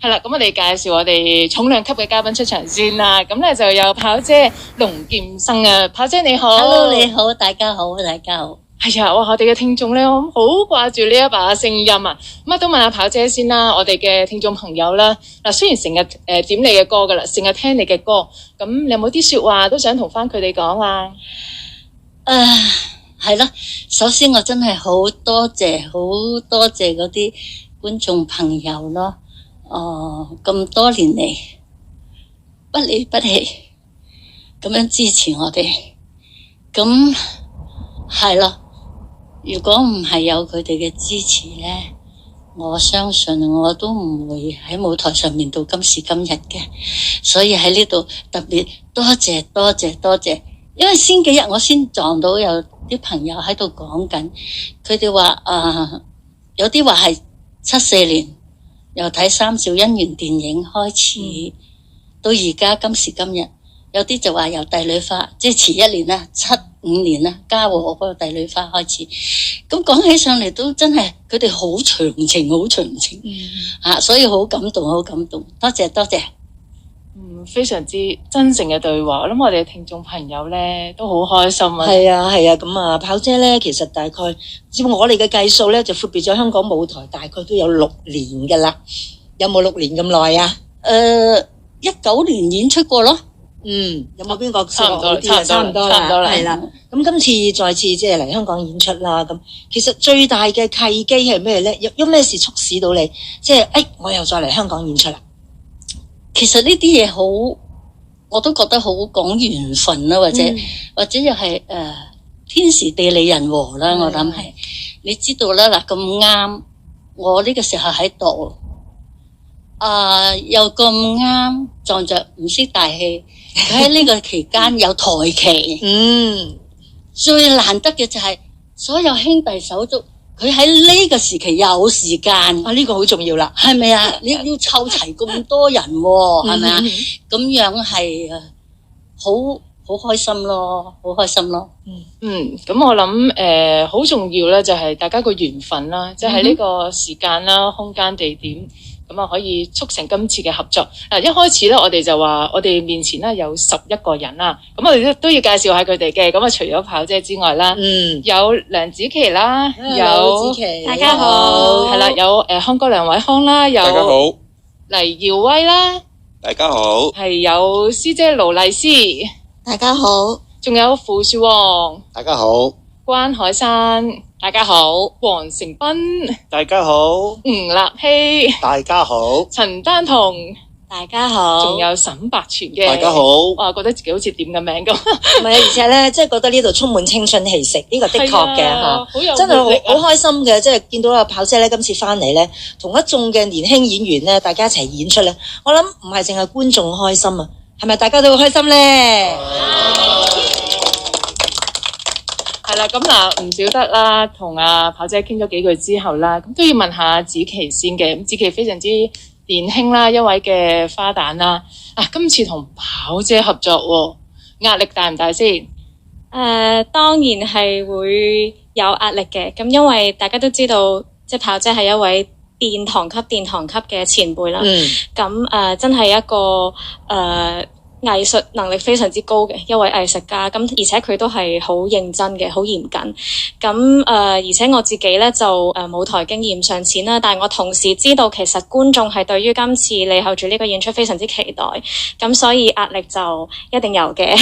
係啦，咁我哋介紹我哋重量級嘅嘉賓出場先啦。咁咧就有跑姐龍劍生啊，跑姐你好。Hello， 你好，大家好，大家好。係啊，哇！我哋嘅聽眾咧，好掛住呢一把聲音啊。咁啊，都問下跑姐先啦。我哋嘅聽眾朋友啦，嗱，雖然成日點你嘅歌噶啦，成日聽你嘅歌，咁你有冇啲說話都想同翻佢哋講啊？係啦，首先我真係好多謝嗰啲觀眾朋友咯。咁多年嚟不離不棄咁樣支持我哋，咁係咯。如果唔係有佢哋嘅支持咧，我相信我都唔會喺舞台上面到今時今日嘅。所以喺呢度特別多謝，因為先幾日我先撞到有啲朋友喺度講緊，佢哋話有啲話係74年由睇《三兆姻緣》電影開始，到而家今時今日，有啲就話由帝女花，即係遲一年啦，75年啦，嘉禾嗰個帝女花開始。咁講起上嚟都真係佢哋好長情，所以好感動，多謝。非常之真誠嘅對話，我諗我哋嘅聽眾朋友咧都好開心啊。係啊，咁啊，跑姐咧其實大概照我哋嘅計數咧，就闊別咗香港舞台大概都有6年噶啦。有冇6年咁耐啊？19年演出過咯。有冇邊個差唔多啦？係啦。咁今次再次即係嚟香港演出啦。咁其實最大嘅契機係咩咧？有咩事促使到你即係我又再嚟香港演出啦？其實呢啲嘢好，我都覺得好講緣分啦，或者又係天時地利人和啦。我諗係你知道啦，嗱，咁啱我呢個時候喺度，又咁啱撞着唔識大戲，喺呢個期間有台期，最難得嘅就係所有兄弟手足。佢喺呢個時期有時間，呢個好重要啦，係咪啊？你要湊齊咁多人，係咪啊？咁樣係好開心咯，咁我諗好重要咧，就係大家個緣分啦，即係呢個時間啦、空間、地點。咁啊，可以促成今次嘅合作。一開始咧，我哋就話我哋面前咧有11個人啦。咁我哋都要介紹下佢哋嘅。咁啊，除咗跑姐之外啦，有梁子琪啦，有子琪，大家好，係啦，有康哥梁偉康啦，有大家好，黎耀威啦，大家好，係有師姐盧麗詩，大家好，仲有傅樹旺，大家好，關海山，大家好，黃成斌，大家好，吳立希，大家好，陳丹彤，大家好，仲有沈百全嘅，大家好。哇，覺得自己好似點嘅名咁。唔係，而且咧，即係覺得呢度充滿青春氣息，呢個的確嘅嚇，真係好開心嘅。即係見到阿跑姐咧，今次翻嚟咧，同一眾嘅年輕演員咧，大家一齊演出咧，我諗唔係淨係觀眾開心啊，係咪大家都好開心咧？係啦，咁嗱唔少得啦，同阿跑姐傾咗幾句之後啦，咁都要問下子琪先嘅。咁子琪非常之年輕啦，一位嘅花旦啦。今次同跑姐合作，壓力大唔大先？當然係會有壓力嘅。咁因為大家都知道，即係跑姐係一位殿堂級嘅前輩啦。咁真係一個藝術能力非常之高嘅一位藝術家，咁而且佢都係好認真嘅，好嚴謹。咁而且我自己咧就舞台經驗尚淺啦，但係我同時知道其實觀眾係對於今次李後主呢個演出非常之期待，咁所以壓力就一定有嘅。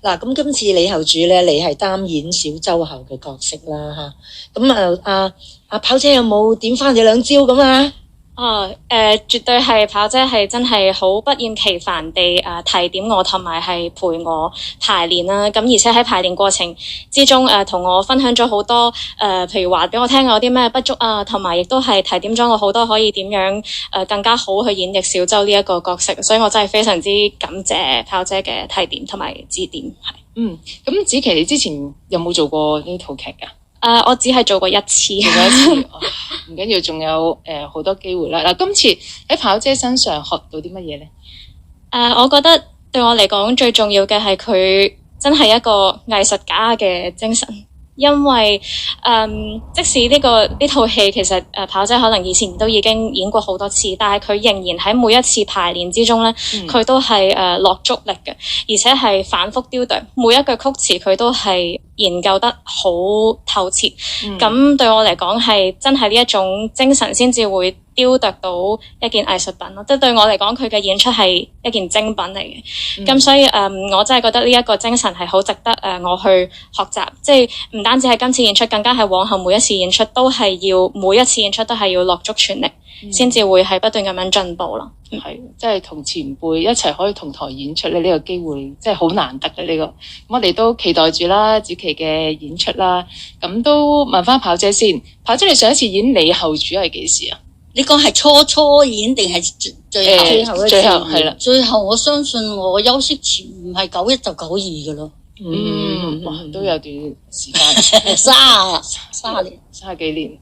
嗱，咁今次李後主咧，你係擔演小周后嘅角色啦嚇。咁阿跑姐有冇點翻你2招咁啊？絕對係跑姐係真係好不厭其煩地提點我，同埋係陪我排練啦。咁而且喺排練過程之中同我分享咗好多譬如話俾我聽有啲咩不足啊，同埋亦都係提點咗我好多可以點樣更加好去演繹小周呢一個角色。所以我真係非常之感謝跑姐嘅提點同埋指點。係咁子琪你之前有冇做過呢套劇㗎？我只係做過1次，唔緊要，仲有好多機會啦。嗱，今次喺跑姐身上學到啲乜嘢咧？我覺得對我嚟講最重要嘅係佢真係一個藝術家嘅精神。因為即使呢套戲其實跑姐可能以前都已經演過好多次，但係佢仍然喺每一次排練之中咧，佢都係落足力嘅，而且係反覆雕琢每一句曲詞，佢都係研究得好透徹。咁對我嚟講係真係呢一種精神先至會雕琢到一件藝術品咯，即係對我嚟講，佢嘅演出係一件精品嚟嘅。咁所以我真係覺得呢一個精神係好值得我去學習，即係唔單止係今次演出，更加係往後每一次演出都係要每一次演出都係要落足全力，先至會係不斷咁樣進步咯。係，即係同前輩一齊可以同台演出咧，呢個機會即係好難得嘅呢個。咁我哋都期待住啦，子琪嘅演出啦。咁都問翻跑姐先，跑姐你上一次演李後主係幾時啊？你講係初演定係最後？最後係啦。最後我相信我休息前唔係91就92噶咯。哇，都有段時間30幾年，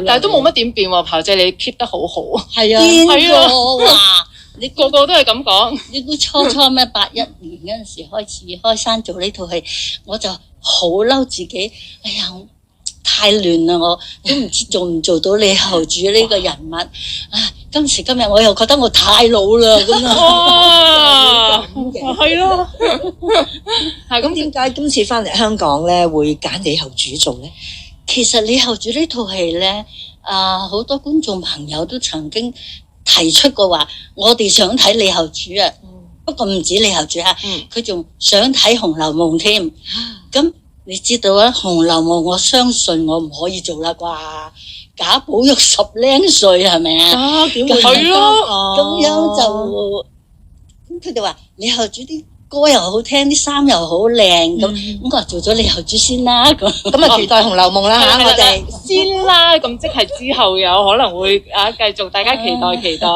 但係都冇乜點變喎，跑姐你 keep 得好好。係啊，係啊，哇！你個個都係咁講。你估初咩81年嗰陣時開始開山做呢套戲，我就好嬲自己，哎呀！太亂啦！我都唔知做唔做到李後主呢個人物。今時今日我又覺得我太老啦咁啊！係咯，係咁點解今次翻嚟香港咧會揀李後主做咧？其實李後主呢套戲咧，好多觀眾朋友都曾經提出過話，我哋想睇李後主啊。不過唔止李後主啊，佢仲想睇《紅樓夢》添。咁你知道啊，《紅樓夢》我相信我唔可以做啦啩，賈寶玉10零歲係咪啊？點會係咯？咁樣就咁佢哋話李後主啲歌又好聽，啲衫又好靚，咁我話做咗李後主先啦。咁啊，期待《紅樓夢》啦嚇，我哋先啦。咁即係之後有可能會繼續，大家期待。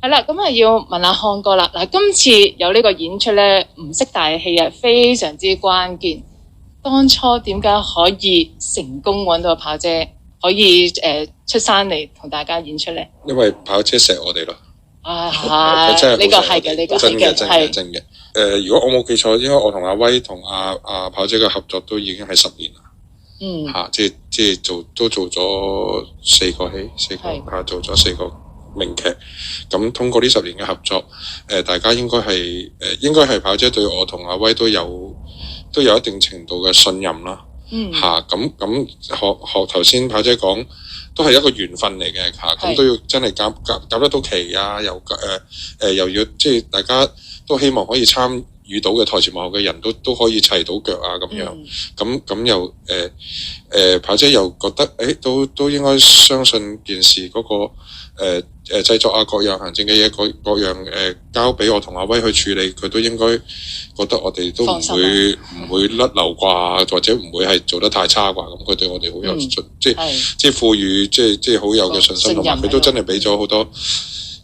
係啦，咁要問下漢哥啦。嗱，今次有呢個演出咧，唔識大戲啊，非常之關鍵。當初點解可以成功揾到跑姐可以出山嚟同大家演出咧？因為跑姐錫我哋咯。係呢個係嘅，呢個真嘅。如果我冇記錯，應該我同阿威同阿跑姐嘅合作都已經係10年啦。即係做咗4個戲，做咗4個名劇。咁通過呢10年嘅合作，大家應該係跑姐對我同阿威都有一定程度嘅信任啦。咁學頭先跑姐講，都係一個緣分嚟嘅嚇。咁都要真係夾得到期啊，又要即係大家都希望可以參與到嘅台前幕後嘅人都可以齊到腳啊咁樣。咁又跑姐又覺得都應該相信件事嗰個製作啊，各樣行政嘅嘢，各樣交俾我同阿威去處理，佢都應該覺得我哋都唔會甩漏啩，或者唔會係做得太差啩。咁佢對我哋好有信，即係賦予即係好有嘅信心，同埋佢都真係俾咗好多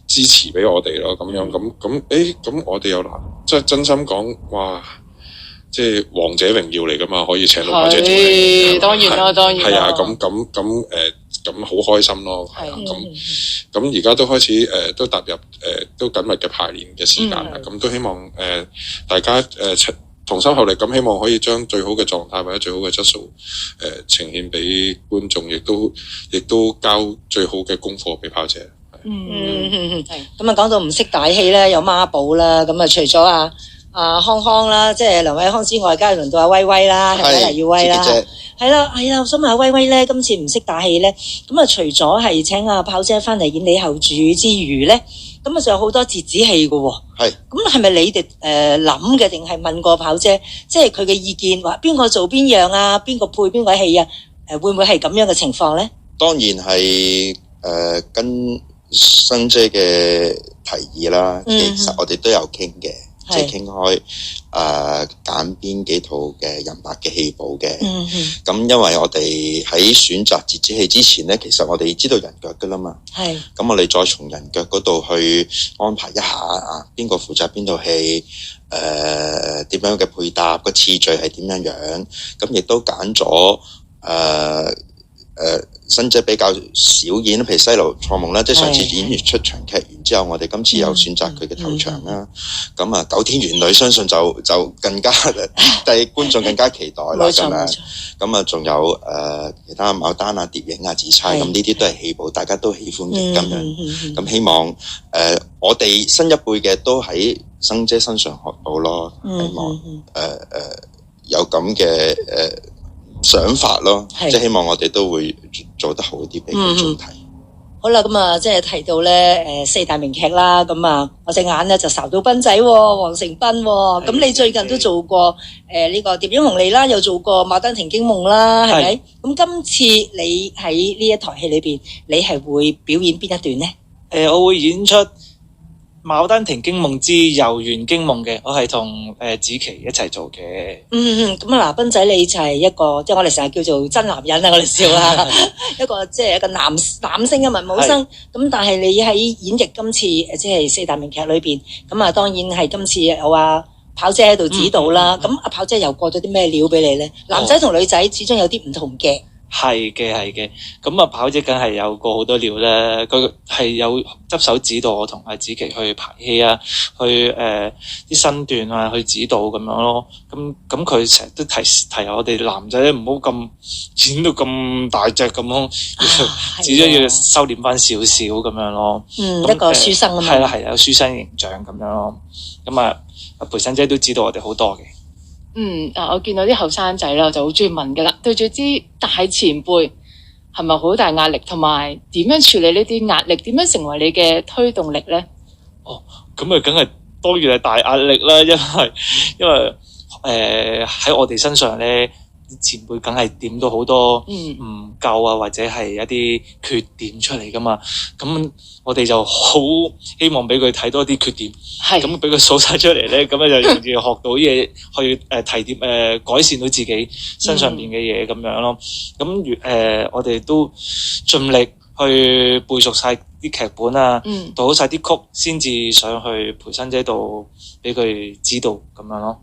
支持俾我哋咯。咁樣咁我哋又即係真心講，哇！即係王者榮耀嚟噶嘛，可以請到跑姐做嚟，當然啦。係啊，咁好開心咯。係啊，咁而家都開始都踏入都緊密嘅排練嘅時間啦。咁都希望大家同心合力，咁希望可以將最好嘅狀態或者最好嘅質素呈現俾觀眾，亦都交最好嘅功課俾跑姐。咁啊，講到唔識大戲咧，有孖寶啦。咁啊，除咗康啦，即係梁偉康之外，梗係輪到阿威威啦，係咪黎耀威啦？係啦，我想問阿威威咧，今次唔識大戲咧，咁啊，除咗係請阿跑姐翻嚟演李後主之餘咧，咁啊，仲有好多折子戲噶喎。係。咁係咪你哋諗嘅，定係問過跑姐，即係佢嘅意見，話邊個做邊樣啊，邊個配邊個戲啊？會唔會係咁樣嘅情況咧？當然係跟新姐嘅提議啦，其實我哋都有傾嘅。即係傾開揀邊幾套嘅人白嘅戲補嘅。咁因為我哋喺選擇折子戲之前咧，其實我哋知道人腳噶啦嘛。咁我哋再從人腳嗰度去安排一下邊個負責邊套戲，點樣嘅配搭，個次序係點樣樣。咁亦都揀咗新姐比較少演，譬如西樓錯夢啦，即係上次演完出場劇完之後，我哋今次又選擇佢嘅頭場啦。咁啊，九天玄女相信就更加對觀眾更加期待啦。咁樣咁啊，仲有其他牡丹啊、蝶影啊、紫釵咁呢啲都係戲寶，大家都喜歡嘅咁樣。咁希望我哋新一輩嘅都喺新姐身上學到咯，希望有咁嘅想法咯，即係希望我哋都會做得好啲俾觀眾睇。好啦，咁啊，即係提到咧四大名劇啦，咁啊，我隻眼咧就睄到斌仔喎，黃成斌喎，咁你最近都做過呢個《蝶影紅利》啦，又做過《牡丹亭驚夢》啦，係咪？咁今次你喺呢一台戲裏邊，你係會表演邊一段咧？我會演出《牡丹亭驚夢之遊園驚夢》嘅，我係同子琪一齊做嘅。咁啊嗱，斌仔你就係一個即係我哋成日叫做真男人啊，我哋笑啦，一個即係一個男性嘅文武生。咁但係你喺演繹今次即係四大名劇裏邊，咁啊當然係今次有阿跑姐喺度指導啦。咁阿跑姐又過咗啲咩料俾你咧？男仔同女仔始終有啲唔同嘅。係嘅，咁啊跑姐梗係有過好多料啦，佢係有執手指導我同阿子琪去排戲啊，去啲身段啊去指導咁樣咯，咁佢成日都提我哋男仔咧唔好咁演到咁大隻咁咯，只係要收斂翻少少咁樣咯。一個書生啊嘛。係啦，有書生形象咁樣咯。咁啊培新姐都指導我哋好多嘅。我見到啲後生仔啦，我就好中意問噶啦，對住啲大前輩係咪好大壓力，同埋點樣處理呢啲壓力，點樣成為你嘅推動力咧？咁啊，梗係當然係大壓力啦，因為喺我哋身上咧，前輩梗係點到好多唔夠啊，或者係一啲缺點出嚟噶嘛，咁我哋就好希望俾佢睇多啲缺點，咁俾佢數晒出嚟咧，咁咧就容易學到嘢，去提點改善到自己身上邊嘅嘢咁樣咯。咁我哋都盡力去背熟晒啲劇本啊，讀好晒啲曲，先至上去培新姐度俾佢指導咁樣咯。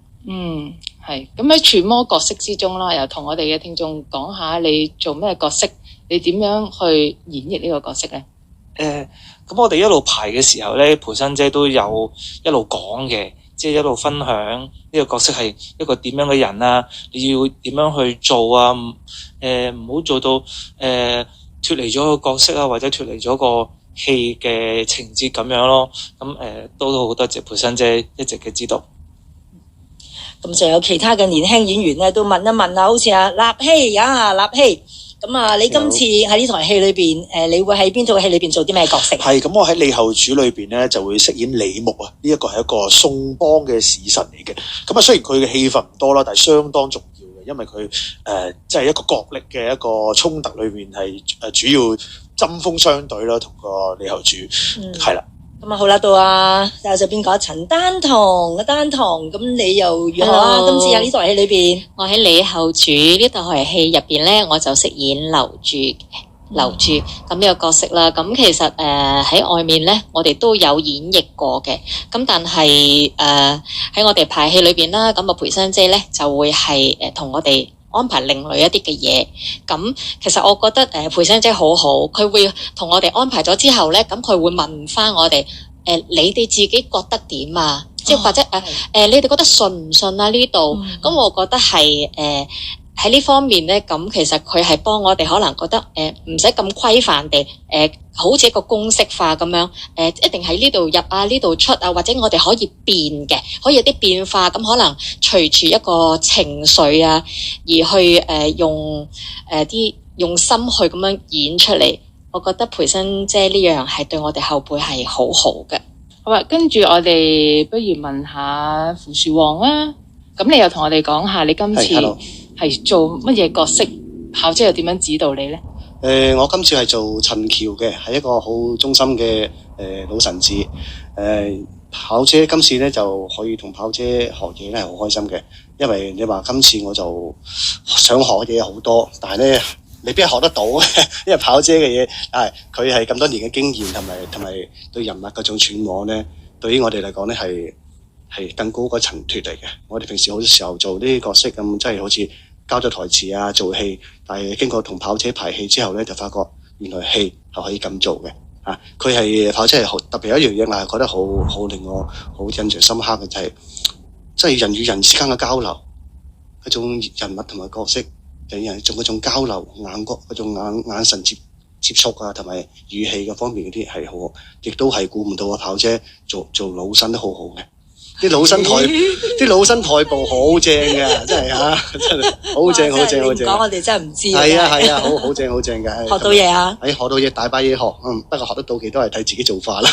係咁喺揣摩角色之中啦，又同我哋嘅聽眾講下你做咩角色，你點樣去演繹呢個角色咧？咁我哋一路排嘅時候咧，培新姐都有一路講嘅，即係一路分享呢個角色係一個點樣嘅人啊，你要點樣去做啊？唔好做到脫離咗個角色啊，或者脫離咗個戲嘅情節咁樣咯。咁都好多謝培新姐一直嘅指導。咁仲有其他嘅年輕演員咧，都問一問啊，好似阿立希立希，咁啊，你今次喺呢台戲裏邊，你會喺邊套戲裏邊做啲咩角色？係咁，我喺李後主裏邊咧就會飾演李牧啊，呢一個係一個宋邦嘅使臣嚟嘅。咁啊，雖然佢嘅戲份唔多啦，但係相當重要嘅，因為佢即係一個角力嘅一個衝突裏邊係主要針鋒相對啦，同個李後主係啦。咁啊好啦，到就邊個陳丹棠咁你又如何啊？今次喺呢台戲裏邊，我喺李後主呢台戲入邊咧，我就飾演劉柱咁呢個角色啦。咁其實喺外面咧，我哋都有演繹過嘅。咁但係喺我哋排戲裏邊啦，咁啊培新姐咧就會係同我哋安排另類一啲嘅嘢，咁其實我覺得培新姐好好，佢會同我哋安排咗之後咧，咁佢會問翻我哋你哋自己覺得點啊？即係或者你哋覺得順唔順啊？呢度咁我覺得係喺呢方面咧，咁其實佢係幫我哋可能覺得唔使咁規範地好似一個公式化咁樣一定喺呢度入啊，呢度出啊，或者我哋可以變嘅，可以有啲變化，咁可能隨住一個情緒啊，而去用用心去咁樣演出嚟。我覺得培新姐呢樣係對我哋後輩係好好嘅。好啊，跟住我哋不如問下扶樹王啊，咁你又同我哋講下你今次係做乜嘢角色，跑姐又點樣指導你咧？我今次係做陳橋嘅，係一個好忠心嘅老臣子。跑姐今次咧就可以同跑姐學嘢咧，係好開心嘅。因為你話今次我就想學嘢好多，但係咧未必學得到，因為跑姐嘅嘢佢係咁多年嘅經驗同埋對人物嗰種揣摩咧，對於我哋嚟講咧係更高個層脱嚟嘅。我哋平時好多時候做呢啲角色咁，真係好似交咗台詞啊做戲，但係經過同跑姐排戲之後咧，就發覺原來戲係可以咁做嘅。佢係跑姐係好特別有一樣嘢，我係覺得好令我好印象深刻嘅，就係即係人與人之間嘅交流，嗰種人物同埋角色人與人做嗰種交流，眼角嗰種眼神接觸啊，同埋語氣嘅方面嗰啲係好，亦都係估唔到跑姐做老生都好好嘅。啲老生台步好正嘅，真係真係好正好正好正。講我哋真係唔知。係啊，好正好正嘅。學到嘢啊！學到嘢，大把嘢學。不過學得到嘅都係睇自己做法啦。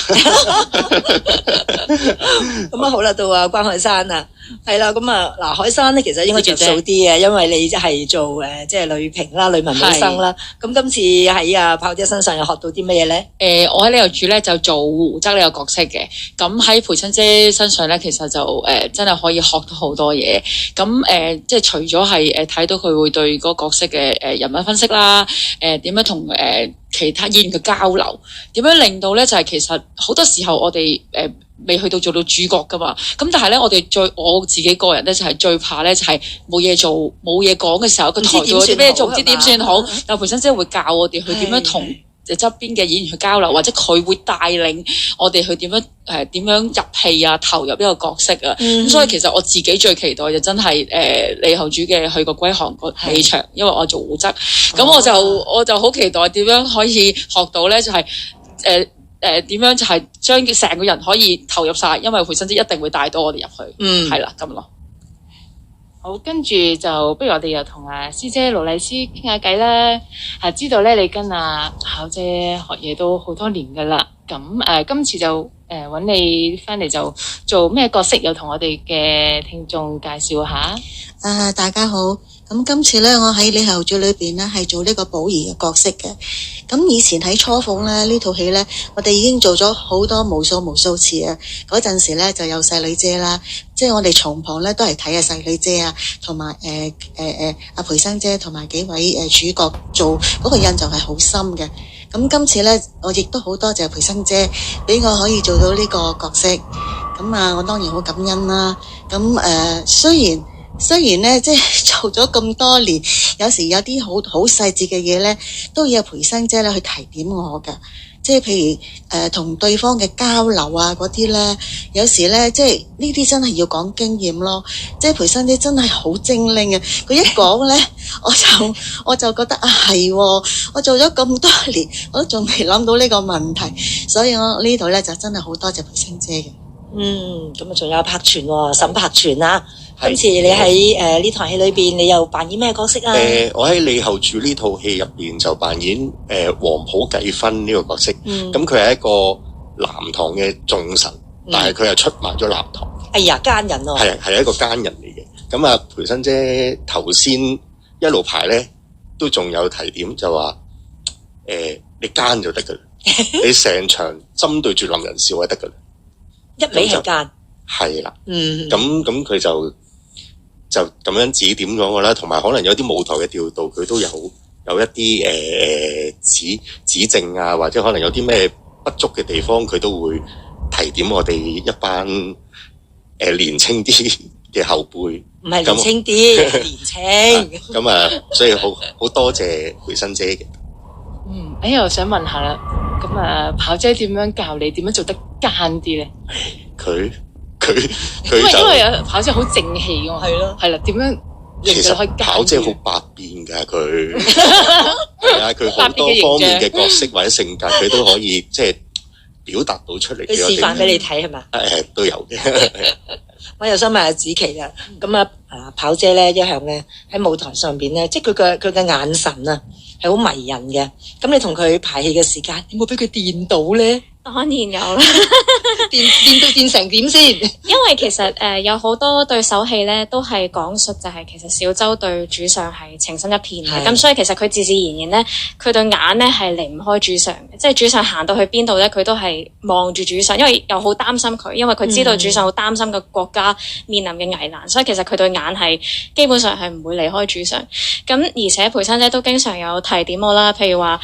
咁好啦，到關海山啊，係啦，咁嗱，海山咧其實應該着數啲嘅，因為你係做即係女評啦、女文女生啦。咁今次喺跑姐身上又學到啲乜嘢咧？我喺呢度住咧就做胡則呢個角色嘅。咁喺培新姐身上咧，其實就真係可以學到好多嘢。咁即係除咗係睇到佢會對嗰個角色嘅人物分析啦，點樣同其他演員嘅交流，點樣令到咧就係其實好多時候我哋未去到做到主角噶嘛。咁但係咧我自己個人咧就係最怕咧就係冇嘢做冇嘢講嘅時候，個台度有啲咩做唔知點算好。但係培新姐會教我哋去點樣同側邊嘅演員去交流，或者佢會帶領我哋去點樣入戲啊，投入呢個角色啊。咁所以其實我自己最期待就真係李後主嘅去個歸航個戲場，因為我做胡則，咁我就好期待點樣可以學到咧，就係點樣就係將成個人可以投入晒，因為培新姐一定會帶到我哋入去，係啦咁咯。好，跟住就不如我哋又同師姐盧麗詩傾下偈啦。知道咧你跟跑姐學嘢都好多年噶啦，咁今次就揾你翻嚟就做咩角色，又同我哋嘅聽眾介紹下。大家好，咁今次咧我喺李後主裏邊咧係做呢個寶儀嘅角色嘅。咁以前喺雛鳳咧呢套戲咧，我哋已經做咗好多無數次啊。嗰陣時咧就有細女姐啦，即係我哋從旁咧都係睇細女姐啊，同埋阿培生姐同埋幾位主角做嗰個印象係好深嘅。咁今次咧我亦都好多謝培生姐俾我可以做到呢個角色，咁我當然好感恩啦。咁雖然咧，即係做咗咁多年，有時有啲好細節嘅嘢咧，都要有培生姐咧去提點我㗎。即係譬如同對方嘅交流啊嗰啲咧，有時咧即係呢啲真係要講經驗咯。即係培生姐真係好精靈嘅，佢一講咧，我就覺得係喎，我做咗咁多年，我都仲未諗到呢個問題，所以我呢度咧就真係好多謝培生姐嘅。咁仲有柏全喎，沈柏全啊。今次你喺呢台戲裏邊，你又扮演咩角色啊？我喺李後主呢套戲入邊就扮演黃埔繼勳呢個角色。咁佢係一個南唐嘅重臣，但係佢係出賣咗南唐。哎呀，奸人咯！係一個奸人嚟嘅。咁培新姐頭先一路排咧，都仲有提點就話你奸就得噶啦，你成場針對住林仁少就得噶啦，一味係奸。係啦，咁佢就咁樣指點咗我啦，同埋可能有啲舞台嘅調度，佢都有一啲指正啊，或者可能有啲咩不足嘅地方，佢都會提點我哋一班年青啲嘅後輩。唔係年青啲，年青。咁所以好多謝培新姐嘅。我想問下啦，咁跑姐點樣教你點樣做得奸啲咧？佢因為跑姐好正氣㗎嘛，係啦，點樣？其實跑姐好百變㗎，佢係啊，佢好多方面嘅角色或者性格，佢都可以即係表達到出嚟。佢示範俾你睇係嘛？都有嘅。我又想問下子琪啦，咁跑姐咧一向咧喺舞台上邊咧，即係佢嘅眼神啊係好迷人嘅。咁你同佢排戲嘅時間，有冇俾佢電到咧？當然有啦，電成點先？因為其實有好多對手戲咧，都係講述就係其實小周對主上係情深一片嘅，咁所以其實佢自自然然咧，佢對眼咧係離唔開主上嘅，即係主上行到去邊度咧，佢都係望住主上，因為又好擔心佢，因為佢知道主上好擔心個國家面臨嘅危難，所以其實佢對眼係基本上係唔會離開主上。咁而且培生姐都經常有提點我啦，譬如話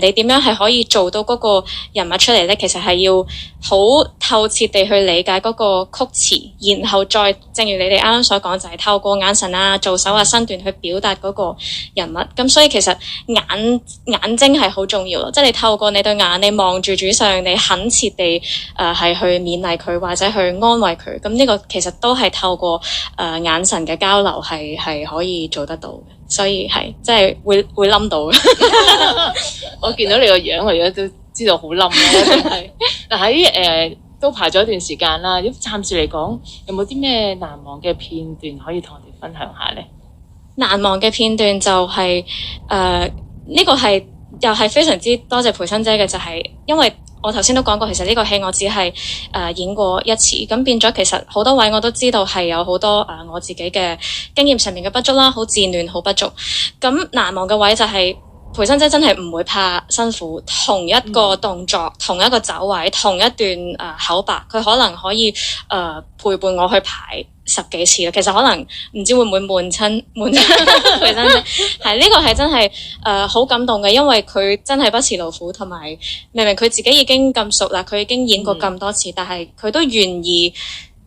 你點樣係可以做到嗰個人物出嚟咧？你其實係要好透徹地去理解嗰個曲詞，然後再正如你哋啱啱所講，就係透過眼神啊、做手啊、身段去表達嗰個人物。咁所以其實眼睛係好重要咯，即係你透過你對眼，你望住主上，你懇切地係去勉勵佢或者去安慰佢。咁呢個其實都係透過眼神嘅交流係可以做得到嘅。所以係即係會冧到嘅。我見到你個樣，我而家都知道好冧啦，真係。嗱喺都排咗一段時間啦，咁暫時嚟講，有冇啲咩難忘嘅片段可以同我哋分享下咧？難忘嘅片段就係呢個係又係非常之多謝培生姐嘅，就係因為我頭先都講過，其實呢個戲我只係演過一次，咁變咗其實好多位我都知道係有好多我自己嘅經驗上面嘅不足啦，好戰亂，好不足。咁難忘嘅位就係培生姐真係唔會怕辛苦，同一個動作、同一個走位、同一段口白，佢可能可以陪伴我去排10幾次啦。其實可能唔知會唔會悶親培生姐，係呢個係真係好感動嘅，因為佢真係不辭勞苦，同埋明明佢自己已經咁熟啦，佢已經演過咁多次，但係佢都願意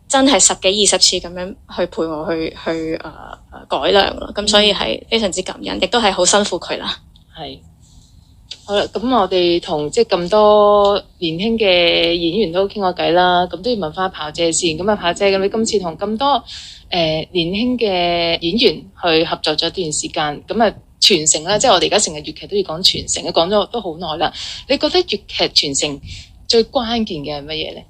真係10幾20次咁樣去陪我去改良咯。咁所以係非常之感恩，亦都係好辛苦佢啦。係，好啦，咁我哋同即係咁多年輕嘅演員都傾過偈啦，咁都要問翻炮姐先。咁啊，炮姐，咁你今次同咁多年輕嘅演員去合作咗一段時間，咁啊傳承啦，即係我哋而家成日粵劇都要講傳承，講咗都好耐啦。你覺得粵劇傳承最關鍵嘅係乜嘢咧？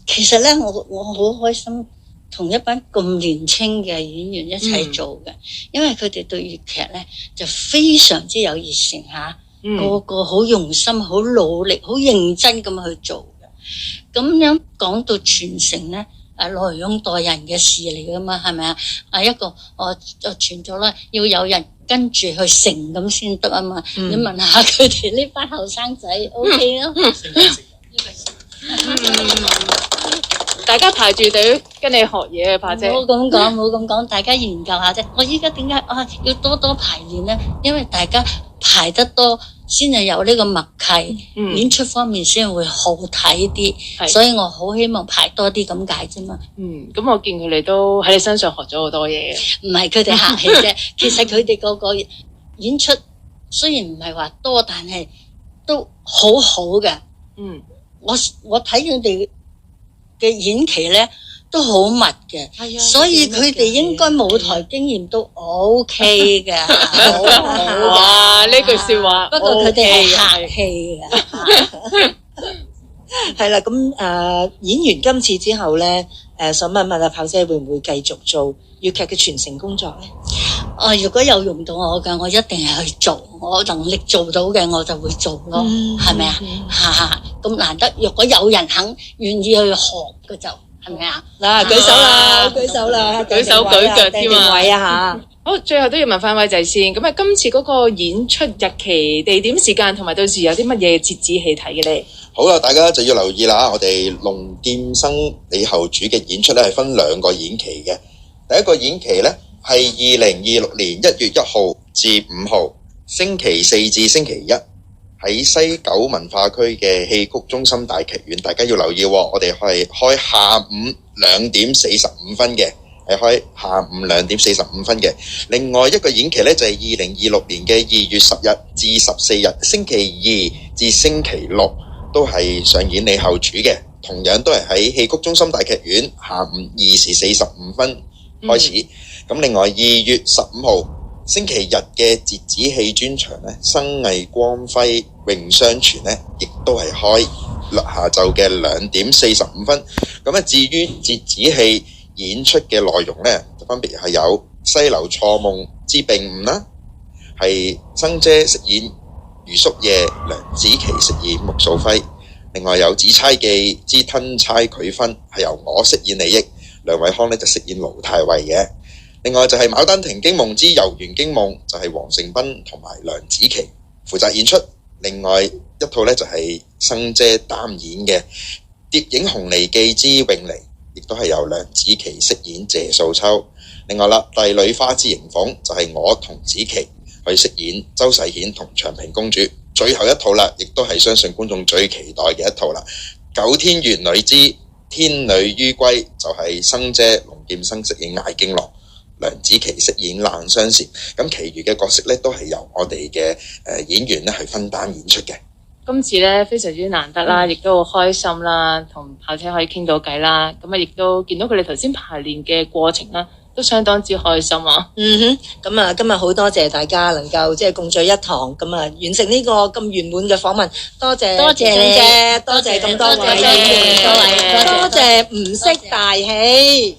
其實咧，我好開心。同一班咁年輕嘅演員一齊做嘅，因為佢哋對粵劇咧就非常之有熱誠嚇，個個好用心、好努力、好認真咁去做嘅。咁樣講到傳承咧，來勇待人嘅事嚟噶嘛，係咪啊？一個我傳咗啦，要有人跟住去成咁先得啊嘛。你問下佢哋呢班後生仔 ，OK 咯。大家排住隊跟你學嘢啊，炮姐。唔好咁講，唔好咁講，大家研究下啫。我依家點解要多多排練咧？因為大家排得多，先係有呢個默契，演出方面先會好睇啲。所以我好希望排多啲咁解啫嘛。咁我見佢哋都喺你身上學咗好多嘢。唔係佢哋客氣啫，其實佢哋個演出雖然唔係話多，但係都好好嘅。我睇佢哋嘅演期咧都好密嘅，所以佢哋應該舞台經驗都 OK 嘅，好好哇！呢句說話，不過佢哋係客氣嘅。係啦，咁演完今次之後咧，想問問阿炮姐會唔會繼續做粵劇嘅傳承工作咧？如果有用到我嘅，我一定係去做，我能力做到嘅我就會做咯，係咪啊？咁難得，如果有人肯願意去學嘅就係咪啊？嗱，舉手啦，舉手啦，舉手舉腳添啊！位啊嚇！好，最後都要問翻威仔先。咁啊，今次嗰個演出日期、地點、時間，同埋到時有啲乜嘢折子戲睇嘅咧？好啦，大家就要留意啦！我哋龍劍生李後主嘅演出咧係分2個演期嘅。第一個演期咧係2026年1月1號至5號，星期4至星期1，喺西九文化區嘅戲曲中心大劇院。大家要留意喎，我哋係開下午2點45分嘅，係開下午2點45分嘅。另外一個演期咧就係2026年嘅2月10日至14日，星期2至星期6都係上演李後主嘅，同樣都係喺戲曲中心大劇院下午2時45分開始。咁另外2月15號星期日嘅折子戲專場咧，生藝光輝詠雙傳咧，亦都係開下晝嘅2點45分。咁至於折子戲演出嘅內容咧，就分別係有西樓錯夢之並誤啦，係生姐飾演余叔夜，梁子琪飾演穆素輝。另外有紫釵記之吞釵拒婚，係由我飾演李益，梁偉康咧就飾演盧太尉嘅。另外就係牡丹亭驚夢之遊園驚夢，就係黃成斌同埋梁子琪負責演出。另外一套咧就係生姐擔演嘅蝶影紅梨記之詠離，亦都係由梁子琪飾演謝素秋。另外啦，帝女花之迎鳳就係我同子琪去飾演周世顯同長平公主。最後一套啦，亦都係相信觀眾最期待嘅一套啦，《九天玄女之天女於歸》，就係生姐龍劍生飾演艾敬樂，梁子琪飾演冷雙禪，咁其餘嘅角色咧都係由我哋嘅演員咧去分擔演出嘅。今次咧非常之難得啦，亦都好開心啦，同炮姐可以傾到偈啦，咁啊亦都見到佢哋頭先排練嘅過程啦，都相當之開心啊！咁啊，今日好多謝大家能夠即係共聚一堂，咁啊完成呢個咁圓滿嘅訪問，多謝你，多謝咁多位演員，多謝唔識大戲。